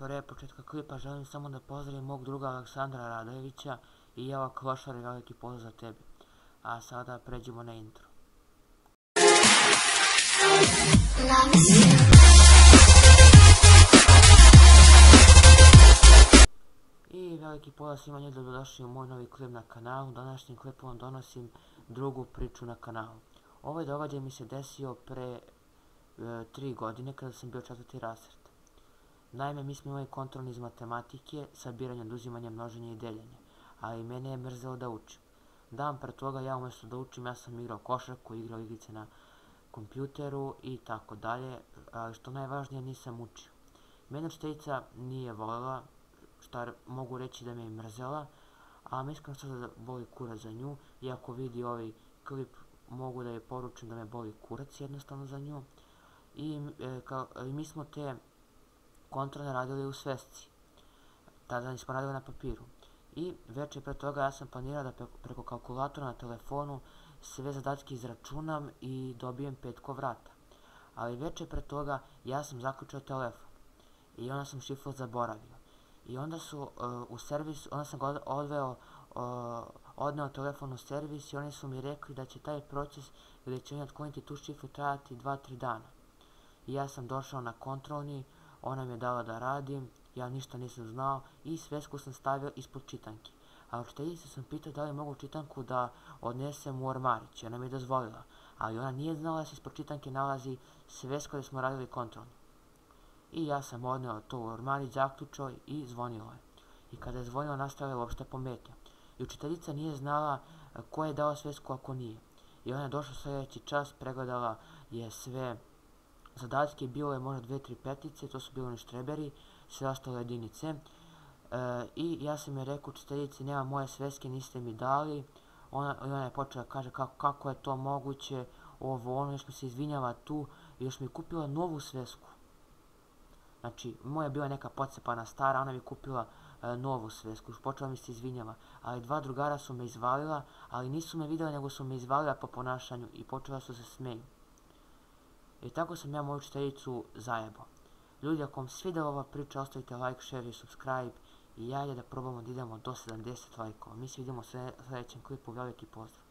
Pre početka klipa želim samo da pozdravim mog druga Aleksandra Radojevića i evo Klošar i veliki pozdrav za tebi. A sada pređemo na intro. I veliki pozdrav svima njih, dobrodošli u moj novi klip na kanalu. Današnjim klipom donosim drugu priču na kanalu. Ovaj događaj mi se desio pre 3 godine kada sam bio 4. razred. Naime, mi smo imali kontrolni iz matematike, sabiranje, oduzimanje, množenje i deljenje, ali mene je mrzelo da učim. Dan pre toga ja umjesto da učim, ja sam igrao košarku, igrao igrice na kompjuteru i tako dalje, ali što najvažnije nisam učio. Mene učiteljica nije voljela, šta mogu reći da me je mrzela, a iskreno što da boli kurac za nju, iako vidi ovaj klip mogu da je poručim da me boli kurac jednostavno za nju. I mi smo te kontrolne radili u svesci, tada nismo radili na papiru. I večer pre toga ja sam planirao da preko kalkulatora na telefonu sve zadatke izračunam i dobijem 5 kvadrata. Ali večer pre toga ja sam zaključio telefon i onda sam šifru zaboravio. I onda su u servis, onda sam ga odneo telefon u servis i oni su mi rekli da će taj proces gdje će oni otkloniti tu šifru trajati 2-3 dana. I ja sam došao na kontrolni, ona mi je dala da radim, ja ništa nisam znao i svesku sam stavio ispod čitanki. A učiteljicu sam pitao da li mogu čitanku da odnesem u ormarić, ona mi je dozvolila, ali ona nije znala da se ispod čitanke nalazi sveska gdje smo radili kontrolni. I ja sam odneo to u ormarić, zaključao i zvonilo je. I kada je zvonilo nastala je uopšte pometnja. I učiteljica nije znala ko je dao svesku ako nije. I ona je došla sljedeći čas, pregledala je sve zadatke, bilo je možda 2-3 petice, to su bili oni štreberi, sve ostale jedinice. I ja sam je rekao učiteljici, nema moje sveske, niste mi dali. Ona je počela kaže kako je to moguće, ono, još mi se izvinjava tu, i još mi je kupila novu svesku. Znači, moja je bila neka pocepana stara, ona mi je kupila novu svesku, počela mi se izvinjava. Ali 2 drugara su me izvalila, ali nisu me vidjela, nego su me izvalila po ponašanju i počela su se smeju. I tako sam ja moju učiteljicu zajebao. Ljudi, ako vam svidjela ova priča, ostavite like, share i subscribe i ajde da probamo da idemo do 70 lajkova. Mi se vidimo u sljedećem klipu, veliki pozdrav.